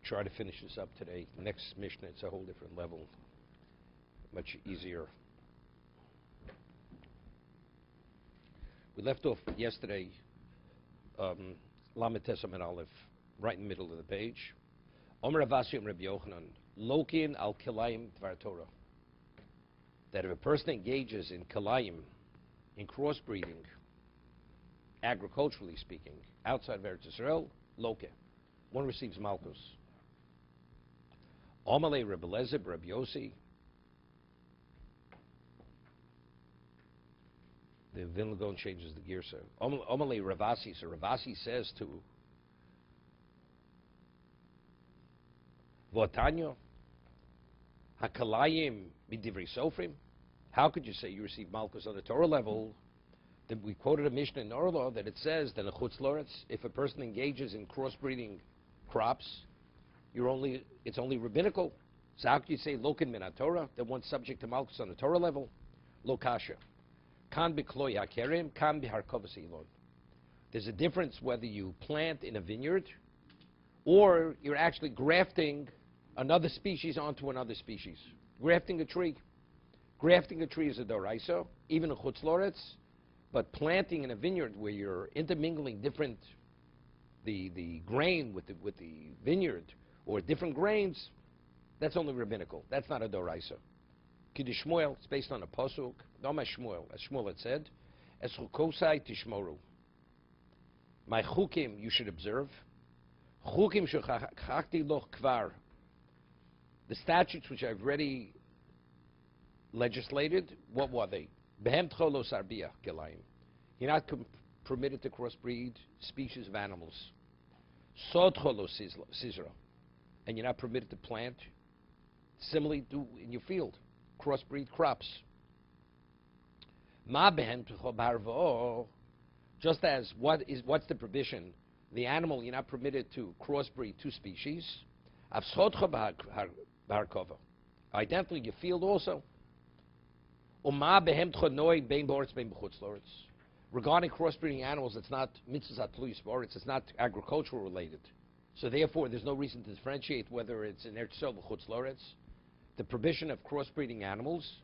try to finish this up today. Next Mishnah, it's a whole different level. Much easier. We left off yesterday, Lamed Tes Amud Aleph, right in the middle of the page. Omer Avasi Rabbi Yochanan, Lokin al Kilayim Dvar Torah. That if a person engages in Kilayim, in crossbreeding, agriculturally speaking, outside of Eretz Yisrael, Loke, one receives Malchus. Omalei Rabbi Lezeb, Rabbi Yossi. The Vilna Gaon changes the gear, sir. Omalei Ravasi, so Ravasi says to Votanyo, Hakalayim Midivri Sofrim. How could you say you receive Malchus on the Torah level? That we quoted a Mishnah in Orlo that it says that a Chutz Loretz, if a person engages in crossbreeding crops, it's only rabbinical. So how could you say Lokin Min Torah, that one's subject to Malchus on the Torah level? Lo kasha. Kan bikloy hakerim, kan biharkovas ilon. There's a difference whether you plant in a vineyard or you're actually grafting another species onto another species. Grafting a tree. Grafting a tree is a doraisa, even a chutz loretz, but planting in a vineyard where you're intermingling the grain with the vineyard or different grains, that's only rabbinical. That's not a doraisa. Kiddush Shmuel, it's based on a pasuk. No, my Shmuel. As Shmuel had said, "Es chukosai tishmoru." My chukim you should observe. Chukim shechachti loch kvar. The statutes which I've already legislated, what were they? Behem tcholo sarbia gelayim. You're not permitted to crossbreed species of animals. Sod cholo sizra, and you're not permitted to plant. Similarly, do in your field. Crossbreed crops. Ma behem tchol, just as what's the provision? The animal, you're not permitted to crossbreed two species. Avschodcha b'harkova. Identically, your field also. Uma behem tchonoi bein boretz bein b'chutz loretz. Regarding crossbreeding animals, it's not mitzvahs atluyis boretz. It's not agricultural related. So therefore, there's no reason to differentiate whether it's in Eretz Yisrael b'chutz loretz. The provision of crossbreeding animals.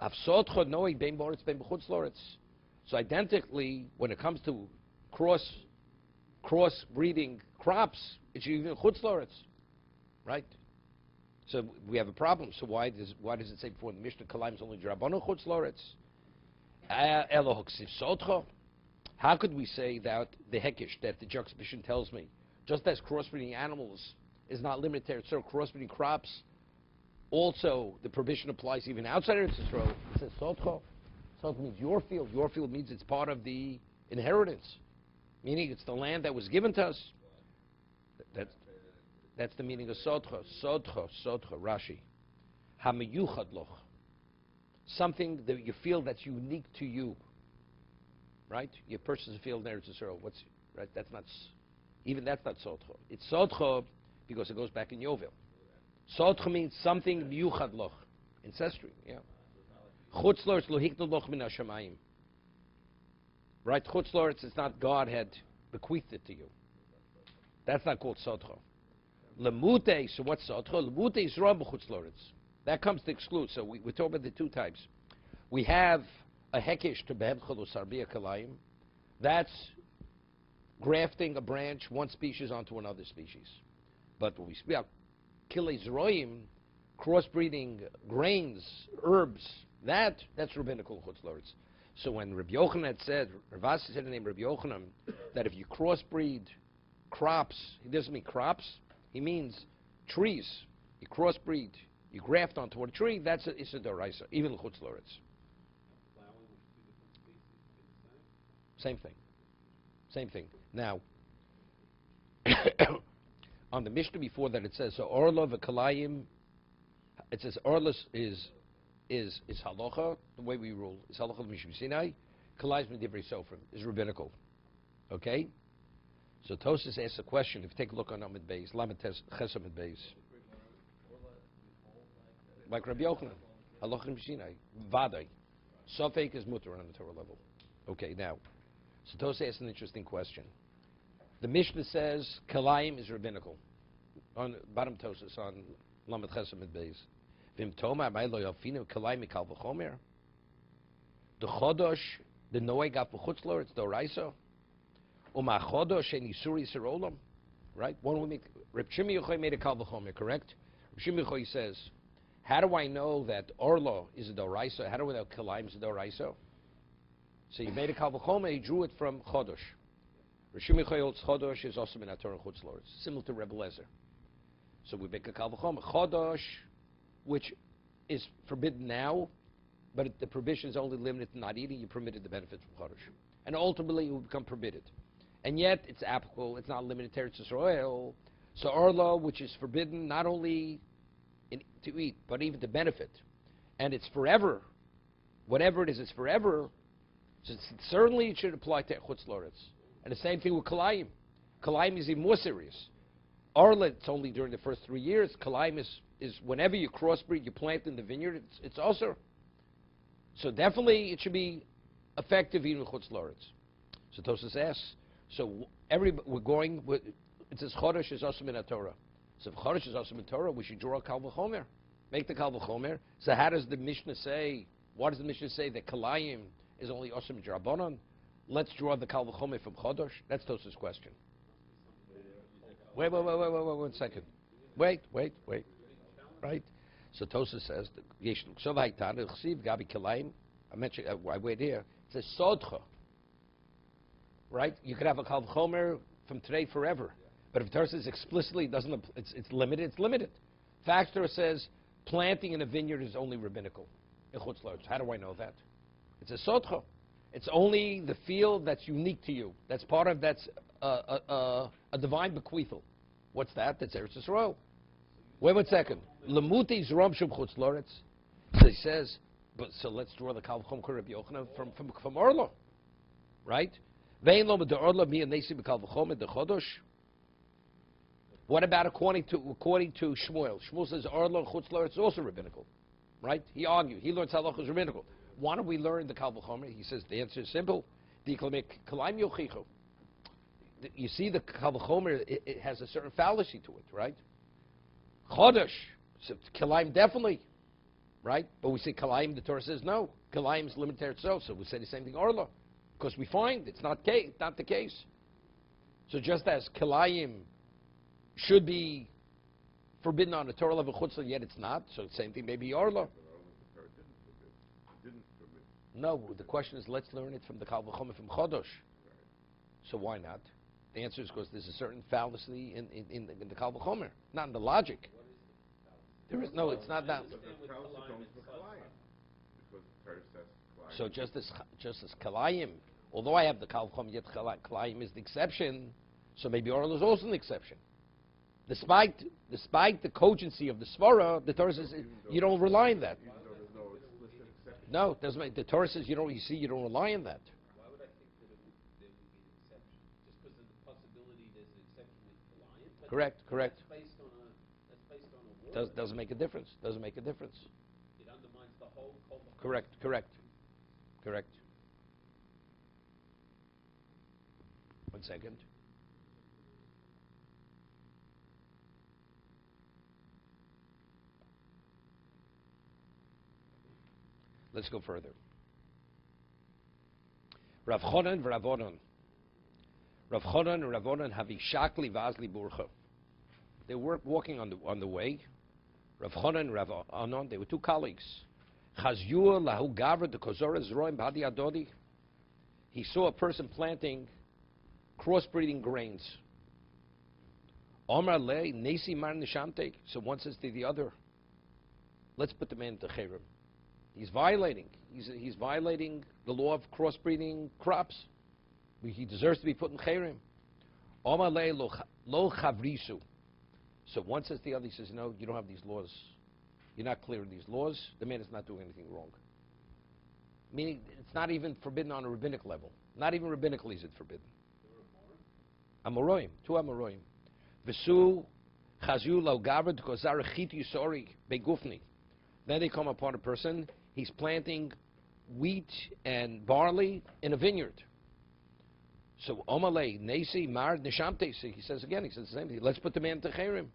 Avschodcha noi bein boretz bein b'chutz loretz. So identically, when it comes to crossbreeding crops, it's even chutz loretz, right? So we have a problem. So why does it say before in the Mishnah Kalayim is only Drabano chutz loretz? How could we say that the hekish, that the juxtaposition tells me, just as crossbreeding animals is not limited to crossbreeding crops, also the provision applies even outside of Israel. It says sotcho. Sotcho means your field. Your field means it's part of the inheritance, meaning it's the land that was given to us. That's the meaning of sotcho. Sotcho, Rashi. Hamiyuchad loch. Something that you feel that's unique to you, right? You purchase a field in Eretz Yisrael. Right? That's not sotcho. It's sotcho because it goes back in Yovel. Sotcho means something miyuchad loch, ancestry. Yeah. Chutz loretz lo hiknu loch min hashamayim. Right? Chutz loretz, it's not God had bequeathed it to you. That's not called sotcho. Lemute, so what's sotcho? Lemute is ram b'chutz loretz. That comes to exclude. So we're talking about the two types. We have a hekish to behem cholo sarbia kalayim. That's grafting a branch, one species onto another species. But when we speak about kilei zroim, crossbreeding grains, herbs, that's rabbinical chutz loretz. So when Rabbi Yochanan had said, Ravasi said in the name of Rabbi Yochanan, that if you crossbreed crops, he doesn't mean crops, he means trees. You crossbreed, you graft onto a tree, that's a doraisa, even chutz loretz. Same thing. Now, on the Mishnah before that it says, so orla v'kalayim, it says orla is halacha, the way we rule, is halacha l'mishum sinai, kalayim m'divrei sofrim, is rabbinical. Okay? So Tosas asks a question, if you take a look on Amid Beis, Lamed Ches Amid Beis. Like Rabbi Yochanan, halacha l'mishum sinai, vadai. Sofek is mutter on the Torah level. Okay, now, so Tosas asks an interesting question. The Mishnah says kalayim is rabbinical. on bottom Tosis on Lamed Chesed Mid Beis. Vim Toma Amay Lo Yalfinu Kalai Mikal V'Chomer. The Chodosh, the Noeg Af V'Chutzlor, it's Doraiso. Uma Chodosh Shein Yisuri Sirolam. Right? One would make, Reb Shimi Yochai made a Kal V'Chomer, correct? Reb Shimi Yochai says, how do I know that Orlo is a Doraiso? How do I know Kalaim is a Doraiso? So you made a Kal V'Chomer, he drew it from Chodosh. Rishim Yochayol's Chodosh is also in Torah Chutz Lord, similar to Rebbe Lezer. So we make a Kal V'Chomer. Chodosh, which is forbidden now, but the prohibition is only limited to not eating, you permitted the benefits from Chodosh. And ultimately it will become permitted. And yet it's applicable, it's not limited to Eretz Yisrael. So Orlo, which is forbidden not only to eat, but even to benefit. And it's forever. Whatever it is, it's forever. So certainly it should apply to Chutz Lord. And the same thing with Kalayim. Kalayim is even more serious. Orla, it's only during the first 3 years. Kalayim is whenever you crossbreed, you plant in the vineyard, it's also. So definitely it should be effective even with Chutz La'aretz. So Tosas asks, so we're going with, it says Chodesh is also min Torah. So if Chodesh is also min Torah, we should draw a Kal V'Chomer. Make the Kal V'Chomer. So how does the Mishnah say, why does the Mishnah say that Kalayim is only also min Drabanan? Let's draw the Kal V'Chomer from Chodesh. That's Tosas' question. Wait, 1 second. Wait. Right? So Tosas says, I mentioned, I wait here. It says Sodcha. Right? You could have a Kal V'Chomer from today forever. But if Torah says explicitly doesn't, it's limited, it's limited. Faxtor says planting in a vineyard is only rabbinical. In Chutz La'aretz. How do I know that? It's a Sodcha. It's only the field that's unique to you. That's part of, that's a divine bequeathal. What's that? That's Eretz Yisrael. Wait 1 second. Lemuti Zrom Shum Chutz La'aretz. So he says, but so let's draw the Kal V'Chomer Rabbi Yochanan from Orlo. Right? Vein lo the Orlo mi anesi b'Kal V'Chomer the Chodosh. What about according to Shmuel? Shmuel says Orlo Chutz La'aretz is also rabbinical. Right? He argued. He learns halacha is rabbinical. Why don't we learn the Kal V'Chomer? He says the answer is simple. You see the Kal V'Chomer, it has a certain fallacy to it, right? Chodesh, so Kalaim definitely, right? But we say Kalaim, the Torah says no. Kalaim is limited to itself, so we say the same thing Orla. Because we find it's not the case. So just as Kalaim should be forbidden on the Torah level chutzlah, yet it's not, so the same thing maybe Orla. No, the question is, let's learn it from the Kal V'Chomer from Chodosh. So why not? The answer is because there's a certain fallacy in the Kal V'Chomer, not in the logic. There is no, it's not that. So just as Kalayim, although I have the Kal V'Chomer, yet Kalayim is the exception. So maybe Orla is also an exception. Despite the cogency of the Svara, the Torah says you don't rely on that. No, it doesn't make, the Torah says you don't rely on that. Why would I think that there would be an exception? Just because of the possibility there's an exception with Kalayim? Correct. That's based on a word. Doesn't make a difference. Doesn't make a difference. It undermines the whole culture. Correct. 1 second. Let's go further. Rav Chonan and Ravonon. Rav Chonan and Ravonon have ishakli vazli burcha. They were walking on the way. Rav Chonan and Ravonon, they were two colleagues. Chazyur lahu gavra de kozora zroim b'hadi adodi. He saw a person planting crossbreeding grains. Omar le nesi mar nishamte. So one says to the other, let's put the man into chayrim. He's violating. He's violating the law of crossbreeding crops. He deserves to be put in chayrim. Omar le lo chavrisu. So one says to the other, he says, no, you don't have these laws. You're not clear in these laws. The man is not doing anything wrong. Meaning, it's not even forbidden on a rabbinic level. Not even rabbinically is it forbidden. Amoroim, two Amoroim. Vesu chazu lo gavra kozara chit yusori begufni. Then they come upon a person. He's planting wheat and barley in a vineyard. So Omale Nesi Mar Nishamte. He says again. He says the same thing. Let's put the man to chayrim.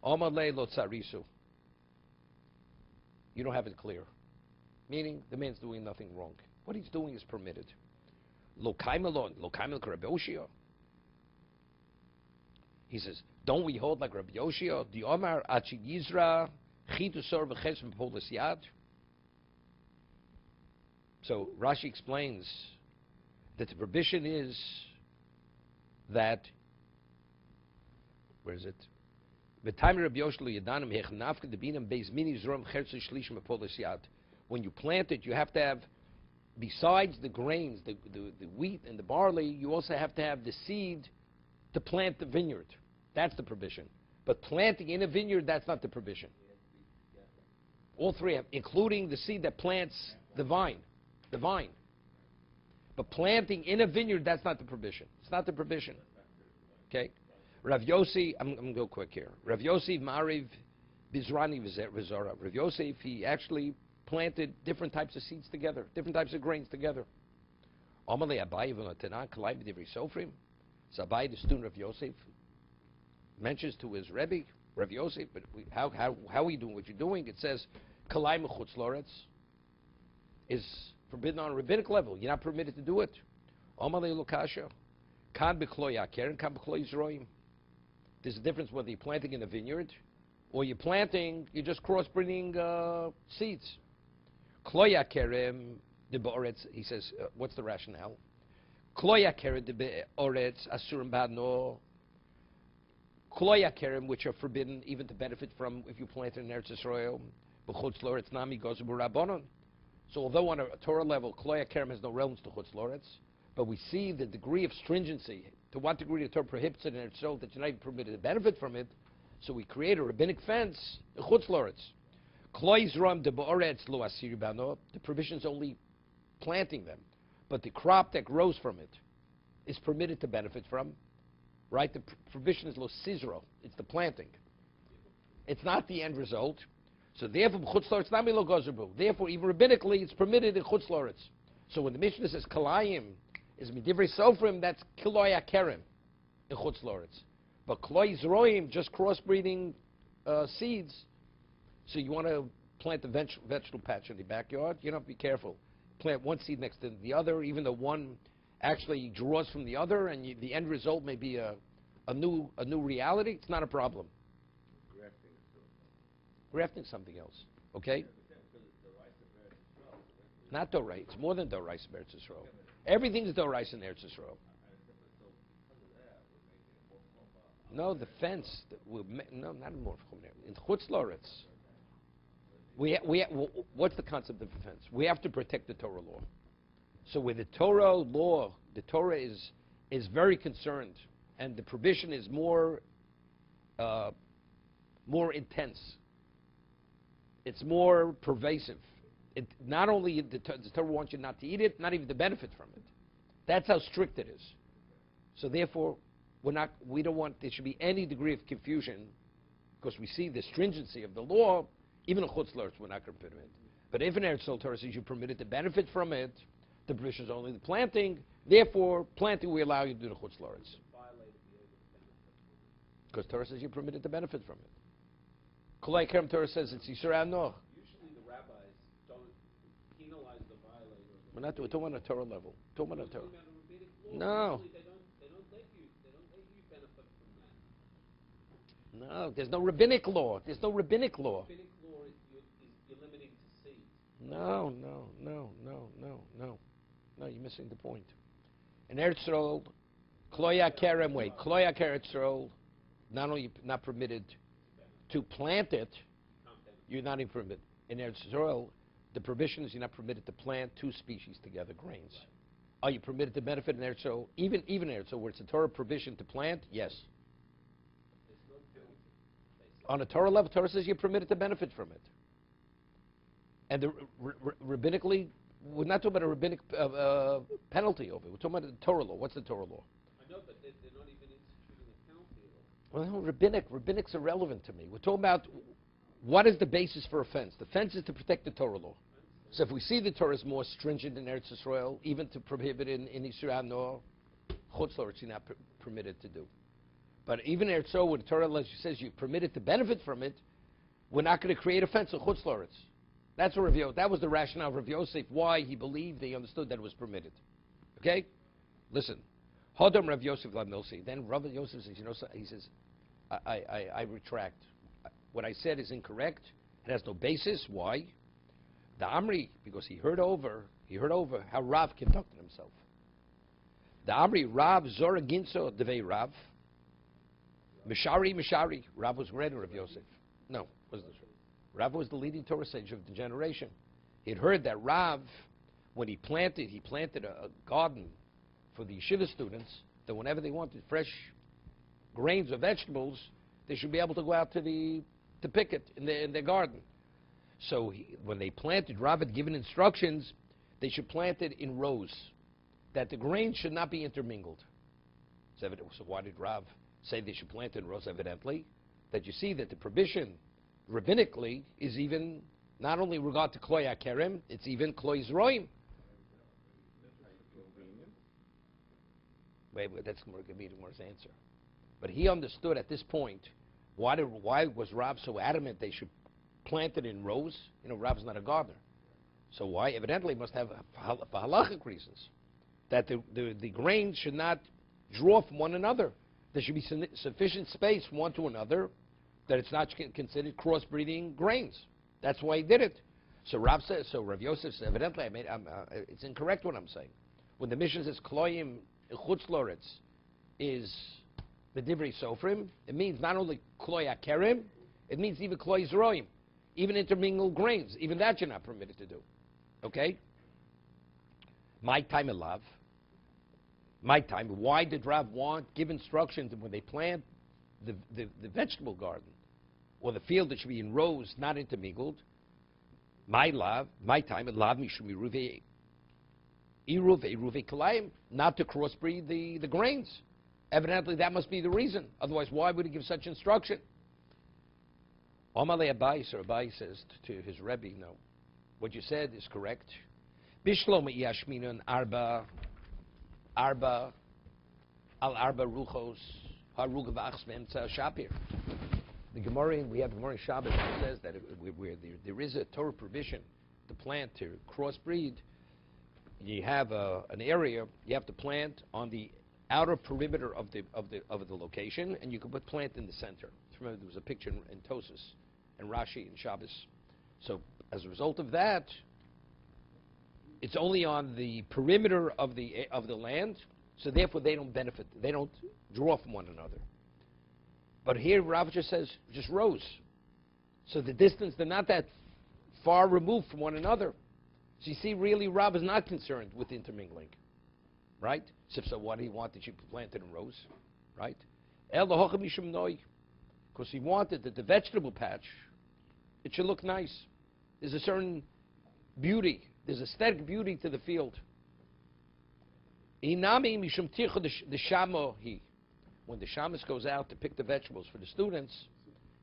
Omalei lo tsarisu. You don't have it clear. Meaning, the man's doing nothing wrong. What he's doing is permitted. Lo kaimelon, lo kaimel Rabbi Yoshio. He says, don't we hold like Rabbi Yoshio? The Omar achi yizra chitusor v'ches m'polis yad. So Rashi explains that the prohibition is that, where is it? When you plant it, you have to have, besides the grains, the wheat and the barley, you also have to have the seed to plant the vineyard. That's the prohibition. But planting in a vineyard, that's not the prohibition. All three have, including the seed that plants the vine. The vine. But planting in a vineyard, that's not the prohibition. It's not the prohibition. Okay? Rav Yossi, I'm going to go quick here. Rav Yossi Mariv Bizrani Vizora. Rav Yossi, he actually planted different types of seeds together, different types of grains together. Amalei Abayi v'Natanan Kalai b'Divrei Sofrim. So Abayi, the student of Yosef, mentions to his Rebbe, Rav Yosef, but how are you doing what you're doing? It says Kalai Mechutz Loretz is forbidden on a rabbinic level. You're not permitted to do it. Amalei Lokasha. Kan b'Klo Yaker and kan b'Klo Yizroim. There's a difference whether you're planting in a vineyard or you're just crossbreeding seeds. Kloya kerem de be'oretz, he says, what's the rationale? Kloya kerem de be'oretz asurim ba'no. Kloya kerem, which are forbidden even to benefit from if you plant in Eretz Yisrael. B'chutz loretz nami goes b'rabonon. So although on a Torah level, Kloya kerem has no relevance to chutz loretz, but we see the degree of stringency, to what degree the Torah prohibits it in Eretz Yisrael that you're not even permitted to benefit from it. So we create a rabbinic fence, the chutz loretz. The provision is only planting them, but the crop that grows from it is permitted to benefit from, right? The provision is lo sizro, it's the planting. It's not the end result. So therefore, therefore, even rabbinically, it's permitted in chutz loretz. So when the Mishnah says kalayim is midivrei sofrim, that's kiloy akerim in chutz loretz. But kloy zroim, just crossbreeding seeds. So you want to plant a vegetable patch in the backyard, you have to be careful. Plant one seed next to the other, even though one actually draws from the other, and the end result may be a new reality. It's not a problem. Grafting is something else. Okay? Not dorai. It's more than dorai in Eretz Yisrael. Everything is dorai in Eretz Yisrael. No, the fence. No, not more. In chutz loretz. What's the concept of the fence? We have to protect the Torah law. So with the Torah law, the Torah is very concerned, and the provision is more intense. It's more pervasive. Not only the Torah wants you not to eat it, not even to benefit from it. That's how strict it is. So therefore, we don't want there should be any degree of confusion, because we see the stringency of the law. Even in chutz loretz, we're not going to permit it. But if in Eretz Yisrael Torah says you're permitted to benefit from it, the provision is only the planting. Therefore, planting we allow you to do the chutz loretz. Because Torah says you're permitted to benefit from it. Kolai Kerem Torah says it's Yisur Anoch. Usually the rabbis don't penalize the violator. We're talking on a Torah level. Talking on a Torah. No. No. They don't let you benefit from that. No, there's no rabbinic law. There's no rabbinic law. Rabbinic law is you're limiting to seed. No, you're missing the point. In Eretz Yisrael, Kloya Kerem, Kloya Kerem Yisrael, not only not permitted to plant it, you're not even permitted. In Eretz Yisrael, the provision is you're not permitted to plant two species together, grains. Are you permitted to benefit in Eretz Yisrael? Even in Eretz Yisrael, where it's a Torah provision to plant, yes. On a Torah level, Torah says you're permitted to benefit from it. And the rabbinically, we're not talking about a rabbinic penalty over it. We're talking about the Torah law. What's the Torah law? I know, but they're not even instituting a penalty at all. Well, rabbinic's irrelevant to me. We're talking about what is the basis for a fence. The fence is to protect the Torah law. So if we see the Torah is more stringent in Eretz Yisrael, even to prohibit in Yisrael, no, chutz loretz you're not permitted to do. But even if so, when the Torah says you're permitted to benefit from it, we're not going to create a fence of Chutz La'aretz. That's what that was the rationale of Rav Yosef, why he believed, he understood that it was permitted. Okay? Listen. Hodom Rav Yosef Lamilsi. Then Rav Yosef says, he says, I retract. What I said is incorrect. It has no basis. Why? The Amri, because he heard over how Rav conducted himself. The Amri, Rav Zora Ginso Devei Rav. Mishari. Rav was greater Rav Yosef. No, wasn't true. Rav was the leading Torah sage of the generation. He had heard that Rav, when he planted a garden for the yeshiva students, that whenever they wanted fresh grains or vegetables, they should be able to go out to pick it in their garden. So when they planted, Rav had given instructions, they should plant it in rows, that the grains should not be intermingled. So why did Rav say they should plant it in rows? Evidently, that you see that the prohibition, rabbinically, is even not only regard to Kloy HaKerem, it's even Kloy Zroim. Wait, that's going to be Gemara's answer. But he understood at this point, why was Rav so adamant they should plant it in rows? Rav's not a gardener. So why? Evidently, he must have for halachic reasons. That the grains should not draw from one another. There should be sufficient space from one to another, that it's not considered crossbreeding grains. That's why he did it. So Rav Yosef says, evidently, it's incorrect what I'm saying. When the mission says Kloyim Chutz La'aretz is the Divrei Sofrim, it means not only Kloy HaKerem, it means even Kloy Zroim, even intermingled grains. Even that you're not permitted to do. Okay? My time in love. My time. Why did Rav give instructions that when they plant the vegetable garden or the field, that should be in rows, not intermingled? My time in love, Mishum Iruve Kalayim, not to crossbreed the grains. Evidently, that must be the reason. Otherwise, why would he give such instruction? Amalei Abai, Sir Abai says to his Rebbe, no, what you said is correct. Bishloma Yashminan Arba al Arba Ruchos Harugav Achsmem Shapir. The Gemara, we have Gemara in Shabbos that says that where there is a Torah provision to plant to crossbreed, you have an area you have to plant on the outer perimeter of the location, and you can put plant in the center. Remember, there was a picture in Tosus and Rashi and Shabbos. So as a result of that, it's only on the perimeter of the land, so therefore they don't benefit. They don't draw from one another. But here Rav just says just rows. So the distance, they're not that far removed from one another. So you see, really, Rav is not concerned with intermingling. Right? So what he wanted, you planted in rows. Right? Because he wanted that the vegetable patch, it should look nice. There's a certain beauty. There's aesthetic beauty to the field. When the shamus goes out to pick the vegetables for the students,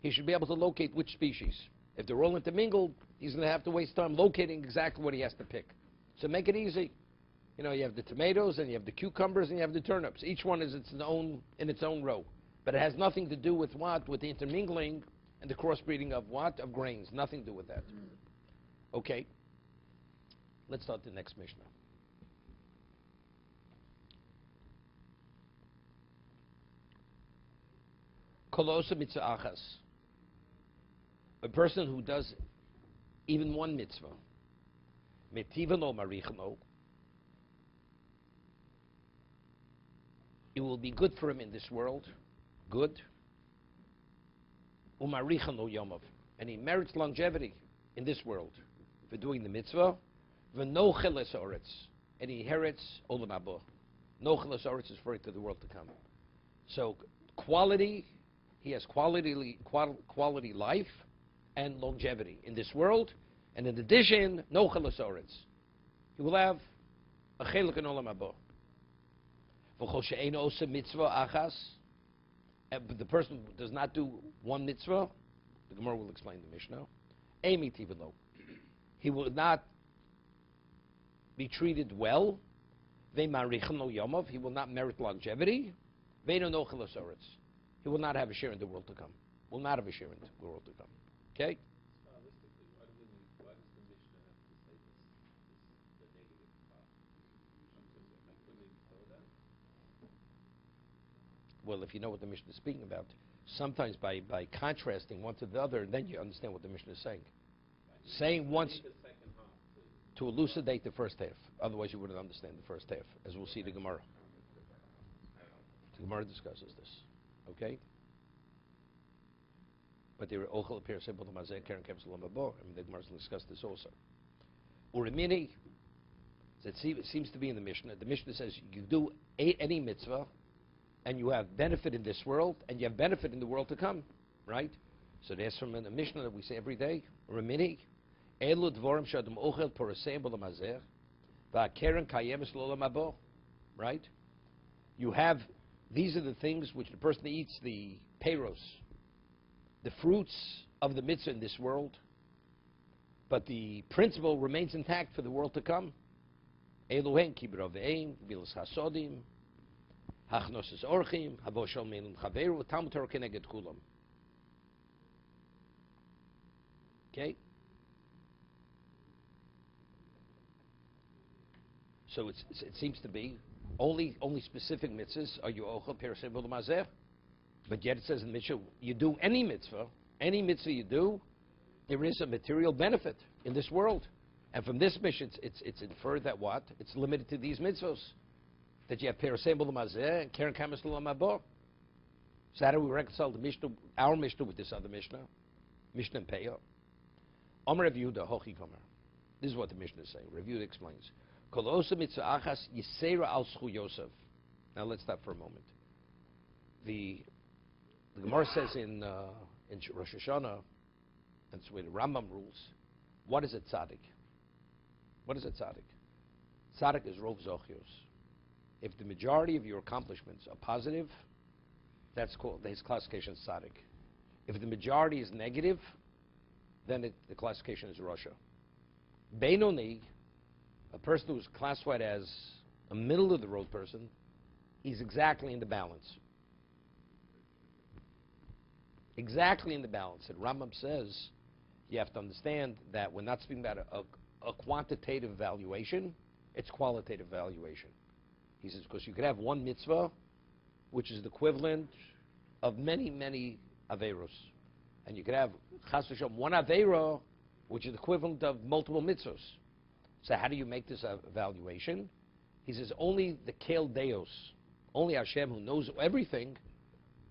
he should be able to locate which species. If they're all intermingled, he's going to have to waste time locating exactly what he has to pick. So make it easy. You have the tomatoes, and you have the cucumbers, and you have the turnips. Each one is in its own row. But it has nothing to do with what? With the intermingling and the crossbreeding of what? Of grains. Nothing to do with that. Okay. Let's start the next Mishnah. Kolosa mitzvah achas. A person who does even one mitzvah. Metivano marichno. It will be good for him in this world. Good. Umarichno yomov. And he merits longevity in this world for doing the mitzvah. V'no cheles oretz. And he inherits olam haba. No cheles oretz is referring to the world to come. So quality, he has quality life and longevity in this world. And in addition, no cheles oretz. He will have a chelik in olam haba. But the person who does not do one mitzvah, the Gemara will explain the Mishnah. He will not be treated well. He will not merit longevity. he will not have a share in the world to come. Will not have a share in the world to come. Okay? Stylistically, why does the Mishnah have to say the negative part? Couldn't they be told that? Well, if you know what the Mishnah is speaking about, sometimes by contrasting one to the other, then you understand what the Mishnah is saying. Saying once The second half to elucidate the first half. Otherwise, you wouldn't understand the first half, as we'll see the Gemara. The Gemara discusses this. Okay? But there are ochel appears simple to mazeh karen kepsalam abo. I mean, the Gemara will discuss this also. Urimini, it seems to be in the Mishnah. The Mishnah says you do any mitzvah, and you have benefit in this world, and you have benefit in the world to come, right? So there's from the Mishnah that we say every day. Urimini, elu dvorim shadum ochel poraseim b'lam hazeh, va'keren kayemes l'olam abo, right? You have, these are the things which the person eats, the peiros, the fruits of the mitzvah in this world, but the principle remains intact for the world to come. Elohen kibro ve'ein, vilas hasodim, hachnosis orchim, havo shel meilun chaveru, Talmud Torah keneged kulam. Okay? So it seems to be only specific mitzvahs are you ochel peraseh b'lamazeh, but yet it says in the Mishnah, you do any mitzvah you do, there is a material benefit in this world. And from this Mishnah, it's inferred that what? It's limited to these mitzvahs. That you have peraseh b'lamazeh and keren kames l'olam haba. So how do we reconcile the Mishnah, our Mishnah with this other Mishnah? Mishnah and Peah. Omer Rav Yehuda, hochi gomer. This is what the Mishnah is saying. Rav Yehuda explains. Kol osa mitzvah achas yisera al zchu Yosef. Now let's stop for a moment. The Gemara says in Rosh Hashanah, that's the way the Rambam rules, what is a tzaddik? What is a tzaddik? Tzaddik is rov zochios. If the majority of your accomplishments are positive, that's called, his classification is tzaddik. If the majority is negative, then the classification is Rasha. Beinoni, a person who is classified as a middle-of-the-road person, he's exactly in the balance. Exactly in the balance. And Rambam says you have to understand that we're not speaking about a quantitative valuation, it's qualitative valuation. He says, because you could have one mitzvah, which is the equivalent of many, many averos. And you could have, chas v'shalom, one avera, which is the equivalent of multiple mitzvahs. So how do you make this evaluation? He says, only the Kel Deos, only Hashem, who knows everything,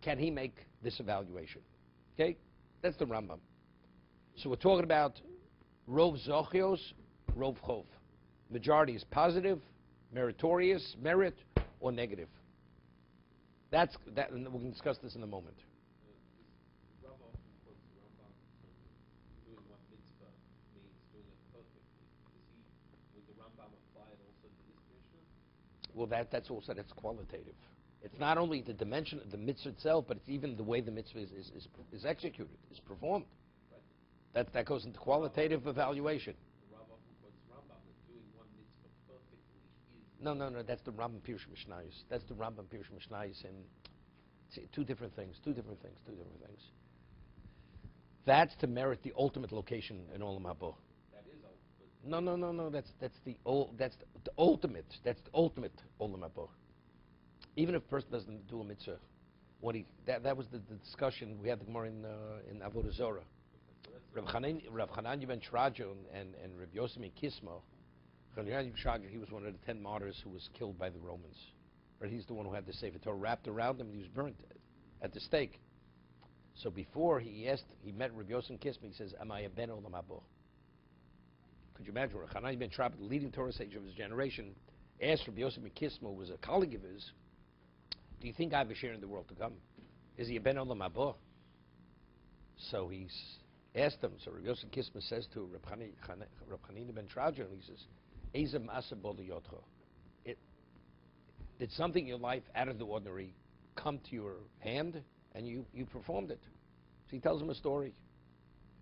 can he make this evaluation. Okay? That's the Rambam. So we're talking about Rov Zochios, Rov Chov. Majority is positive, meritorious, merit, or negative. That's that, and we can discuss this in a moment. Rav often quotes the Rambam in terms of doing one mitzvah means doing it perfectly. Would the Rambam apply it also to this Mishnah? Well, that's also, that's qualitative. It's not only the dimension of the mitzvah itself, but it's even the way the mitzvah is executed, is performed. Right. That goes into qualitative evaluation. Rav often quotes Rambam that doing one mitzvah perfectly is... No, that's the Rambam Pirush Mishnayos. That's the Rambam Pirush Mishnayos, and two different things. That's to merit the ultimate location in Olam Haba. That is ultimate. No. That's the ultimate. That's the ultimate Olam Haba. Even if a person doesn't do a mitzvah, that was the discussion we had the Gemara in Avodah Zorah. Rav Hananya ben Traja and Rav Yosemi Kismo. Rav Hananya ben Traja, he was one of the 10 martyrs who was killed by the Romans. Right? He's the one who had the Sefer Torah wrapped around him, and he was burnt at the stake. So before he met Rav Yosem Kismo, he says, "Am I a ben olam haba?" Could you imagine? Rav Hananya ben Traja, the leading Torah sage of his generation, asked Rav Yosem Kismo, who was a colleague of his, "Do you think I have a share in the world to come? Is he a ben olam haba?" So he's asked him. So Rav Yosef Kisma says to Reb Hanina ben Trajan, he says, "Ezem asa boliyotcho." Did something in your life out of the ordinary come to your hand, and you performed it? So he tells him a story.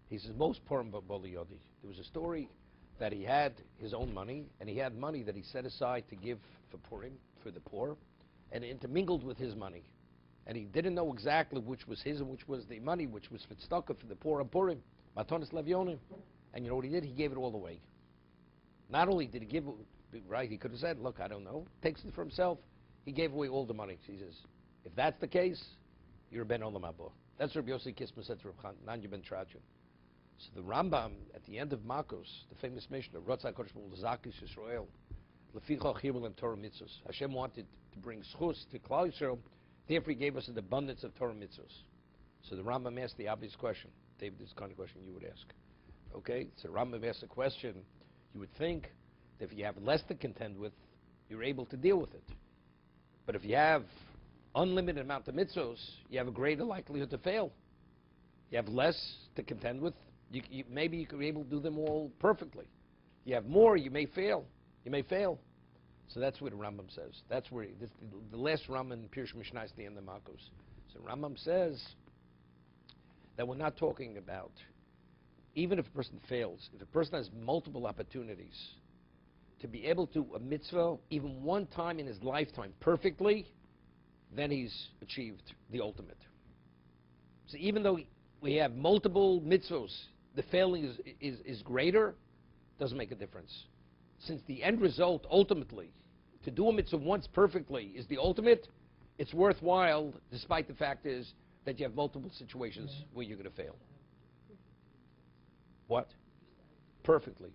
He says, "Most purim boliyodi." There was a story that he had his own money, and he had money that he set aside to give for Purim, for the poor, and it intermingled with his money. and he didn't know exactly which was his and which was the money, which was for tzedakah for the poor and Purim, matonis levyonim. And you know what he did? He gave it all away. Not only did he give it, right, he could have said, look, I don't know, takes it for himself. He gave away all the money. He says, if that's the case, you're a ben olam haba. That's Rabbi Yossi Kisma said to Rabbi Nan ben Trachim. So the Rambam, at the end of Makos, the famous Mishnah, Ratzah Kodesh Baruch Zakis Yisrael, Leficha Chibul and Torah Mitzvos. Hashem wanted to bring schus to Klal Yisrael, therefore he gave us an abundance of Torah Mitzvos. So the Rambam asked the obvious question. David, this is the kind of question you would ask. Okay, so Rambam asked a question. You would think that if you have less to contend with, you're able to deal with it. But if you have unlimited amount of mitzvos, you have a greater likelihood to fail. You have less to contend with, maybe you could be able to do them all perfectly. You have more, you may fail. You may fail. So that's what the Rambam says. That's where the last Rambam, Pirush Mishnah, is the end of Makos. So Rambam says that we're not talking about, even if a person fails, if a person has multiple opportunities to be able to a mitzvah even one time in his lifetime perfectly, then he's achieved the ultimate. So even though we have multiple mitzvahs, the failing is greater, doesn't make a difference. Since the end result, ultimately, to do a mitzvah once perfectly is the ultimate, it's worthwhile, despite the fact is that you have multiple situations where you're going to fail. What? Perfectly.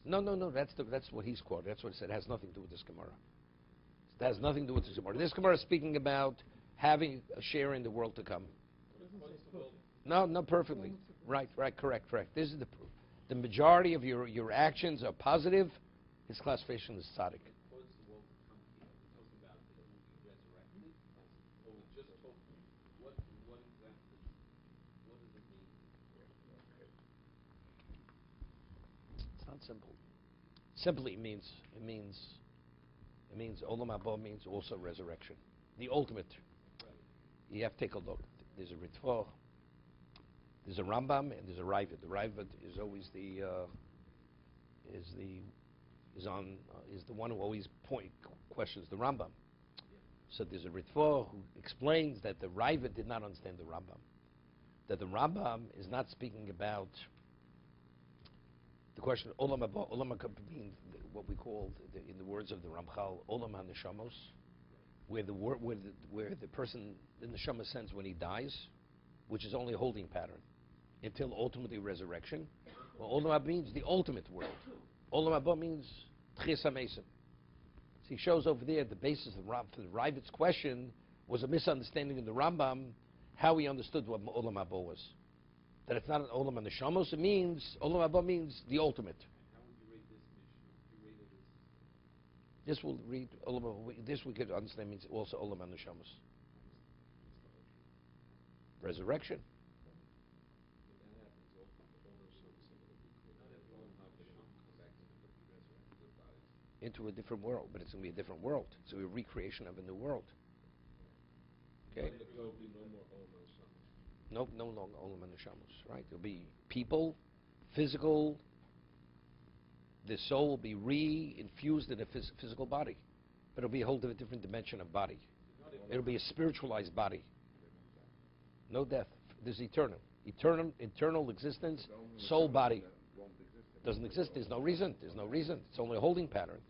No, that's what he's quoted. That's what he said. It has nothing to do with this Gemara. It has nothing to do with this Gemara. This Gemara is speaking about having a share in the world to come. No, perfectly. Right, correct. This is the majority of your actions are positive. His classification is tzaddik. It's not simple. Simply it means olam haba means also resurrection. The ultimate. You have to take a look. There's a Ritva, there's a Rambam, and there's a Raavad. The Raavad is always the one who always questions the Rambam. So there's a Ritva who explains that the Raavad did not understand the Rambam. That the Rambam is not speaking about the question olam haba. Olam haba means what we call, in the words of the Ramchal, olam haneshamos, where the person in the neshama sense when he dies, which is only a holding pattern, until ultimately resurrection. Well, olam haba means the ultimate world. Olam haba means tchias hamesim. So he shows over there the basis of for the Ravid's question was a misunderstanding in the Rambam how he understood what olam haba was. That it's not an olam haneshamos. It means olam haba means the ultimate. How would you rate this mission? You rate it as This will read olam haba. This we could understand means also olam haneshamos. Resurrection. Into a different world, but it's going to be a different world. It's going to be a recreation of a new world. Okay? No longer olam haneshamos, right? There'll be people, physical. The soul will be re-infused in a physical body, but it'll be a whole different dimension of body. It'll be a spiritualized body. No death. There's eternal existence, soul, body. Doesn't exist. There's no reason. It's only a holding pattern.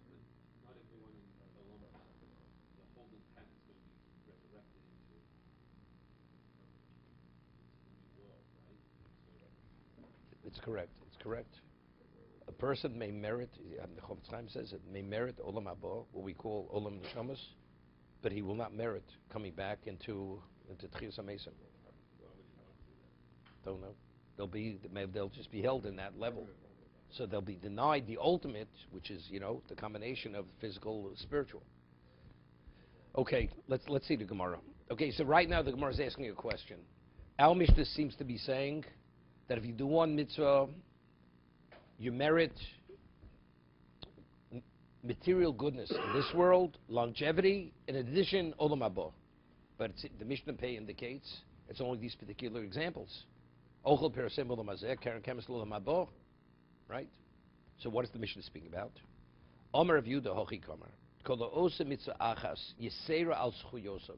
not everyone in the holding pattern is going to be resurrected into the new world, right? It's correct. A person may merit, the Chofetz Chaim says it, may merit olam haba, what we call olam neshamas, but he will not merit coming back into tchias hamesim. Don't know. They'll just be held in that level. So they'll be denied the ultimate, which is, the combination of physical and spiritual. Okay, let's see the Gemara. Okay, so right now the Gemara is asking a question. Our Mishnah seems to be saying that if you do one mitzvah, you merit material goodness in this world, longevity, in addition, olam haba. But the Mishnah Pei indicates it's only these particular examples. Ochel perasem olam hazeh, karen kemes olam haba. Right? So what is the Mishnah speaking about? Omer of Yudah hochi kamer. Kol ha'oseh mitzvah achas yisera al zchu Yosef.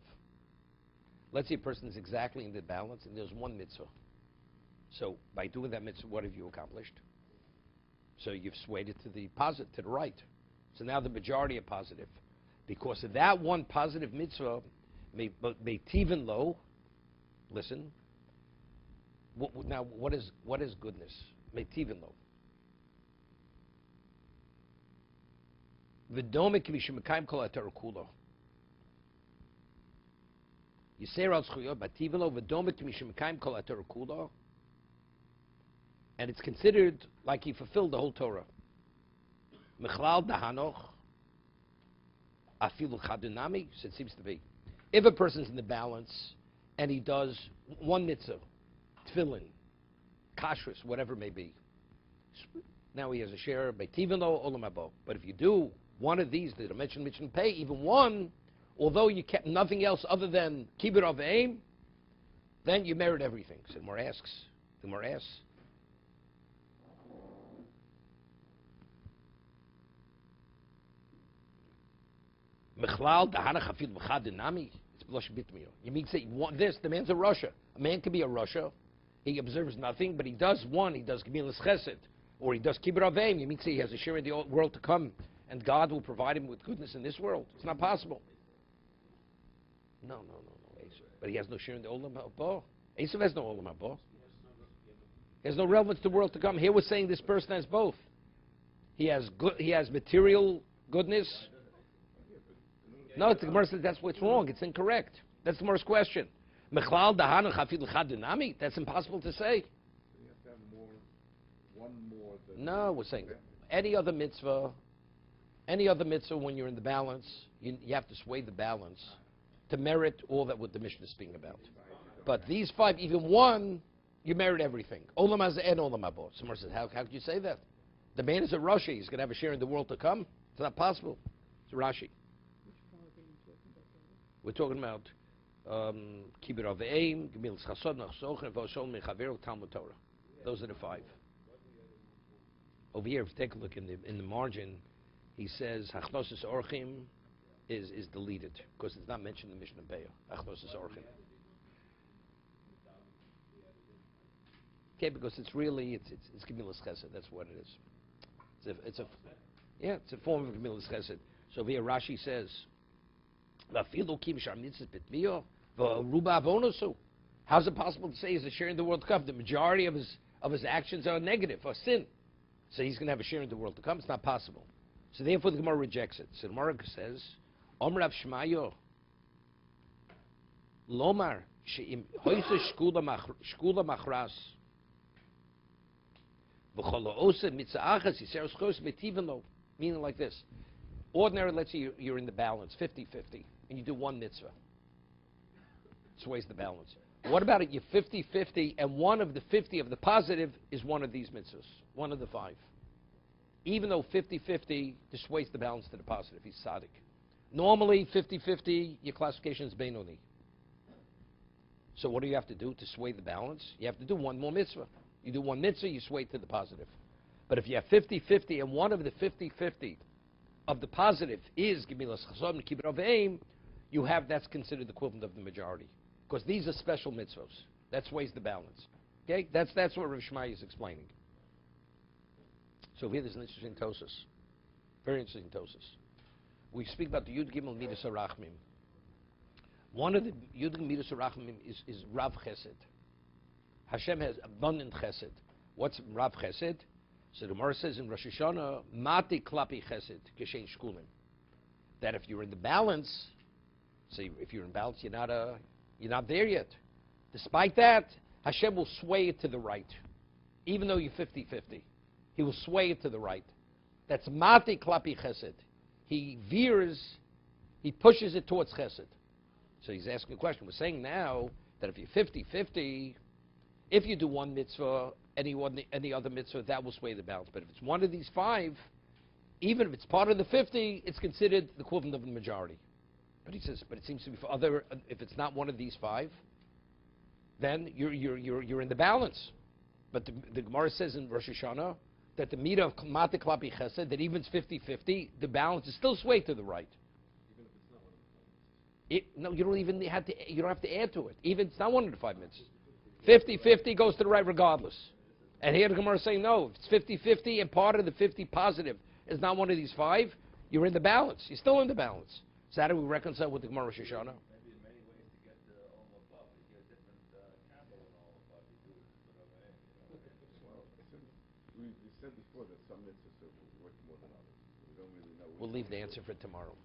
Let's say a person is exactly in the balance, and there's one mitzvah. So by doing that mitzvah, what have you accomplished? So you've swayed it to the positive, to the right. So now the majority are positive. Because of that one positive mitzvah, may tivin lo, listen, now what is goodness? May tivin lo. V'dome k'mishim mekayim kol haTorah kulo. Yisera al zchuyot, but tivin lo v'dome k'mishim mekayim kol haTorah kulo. And it's considered like he fulfilled the whole Torah. Mechlal dahanoch, afilu chadunami, so it seems to be. If a person's in the balance and he does one mitzvah, tefillin, kashrus, whatever it may be, now he has a share by tivino olam habo. But if you do one of these that I mentioned pay, even one, although you kept nothing else other than kibbut of aim, then you merit everything. So the Gemara asks, Mechlal dahanach afil v'chadinami. It's blush bitmio. You mean say this? The man's a Russia. A man can be a Russia. He observes nothing, but he does one. He does gemilas chesed, or he does kibbut avim. You mean say he has a share in the world to come, and God will provide him with goodness in this world? It's not possible. No. But he has no share in the olam haba. Esav has no olam haba. He has no relevance to the world to come. Here we're saying this person has both. He has material goodness. No, the Gemara says that's what's wrong. It's incorrect. That's the Gemara's question. Mechlal dahanach afil chadunami. That's impossible to say. You have to have one more. No, we're saying any other mitzvah when you're in the balance, you have to sway the balance to merit all that what the Mishnah is speaking about. But these five, even one, you merit everything. Olam hazeh and olam habo. Someone says, how could you say that? The man is a Rashi. He's going to have a share in the world to come. It's not possible. It's Rashi. We're talking about kibbut avim, gemilas chasod, nachsochen, v'oshol mechaver, Talmud Torah. Those are the five. Over here, if you take a look in the margin, he says hachnosis orchim is deleted because it's not mentioned in the Mishnah Be'ah. Hachnosis orchim. Okay, because it's really it's gemilas chesed. That's what it is. It's a form of gemilas chesed. So here Rashi says. How's it possible to say he's a share in the world to come? The majority of his actions are negative or sin. So he's going to have a share in the world to come? It's not possible. So therefore the Gemara rejects it. So the Gemara says, Omrav Shmayo, Lomar, She'im Hoyse Shkula Machras, V'cholo Ose Mitza'achas, Yiseros Chos Betivelo, meaning like this. Ordinary, let's say you're in the balance, 50-50, and you do one mitzvah. Sways the balance. What about it? You're 50-50, and one of the 50 of the positive is one of these mitzvahs, one of the five. Even though 50-50 dissuades the balance to the positive, he's tzaddik. Normally, 50-50, your classification is Beinoni. So what do you have to do to sway the balance? You have to do one more mitzvah. You do one mitzvah, you sway to the positive. But if you have 50-50, and one of the 50-50 of the positive is gemilas chasod and kibbut avim, that's considered the equivalent of the majority, because these are special mitzvos. That sways the balance. Okay, that's what Rav Shmai is explaining. So here there's an interesting tosis, very interesting tosis. We speak about the Yud Gimel Midas Arachmim. One of the Yud Gimel Midas Arachmim is Rav Chesed. Hashem has abundant Chesed. What's Rav Chesed? So the Gemara says in Rosh Hashanah, Mati klapi chesed, geshein shkulim. That if you're in the balance, say if you're in balance, you're not there yet. Despite that, Hashem will sway it to the right. Even though you're 50-50. He will sway it to the right. That's Mati klapi chesed. He pushes it towards chesed. So he's asking a question. We're saying now that if you're 50-50, if you do one mitzvah, any other mitzvah, that will sway the balance. But if it's one of these five, even if it's part of the 50, it's considered the equivalent of the majority. But he says, but it seems to be for other. If it's not one of these five, then you're in the balance. But the Gemara says in Rosh Hashanah that the meter of Mata Klapi Chesed, that even it's 50-50, the balance is still swayed to the right. No, you don't even have to. You don't have to add to it. Even it's not one of the 5 mitzvahs. 50-50 goes to the right regardless. And here the Gemara is saying no. If it's 50-50 and part of the 50 positive is not one of these 5, you're in the balance. You're still in the balance. So how do we reconcile with the Gemara Rosh Hashanah? Maybe in many ways to get the Olam Abba, you get a different candle in Olam Abba. You do it whatever. Well, we said before that some mitzvahs are worth more than others. We don't really know. We'll leave the answer for tomorrow.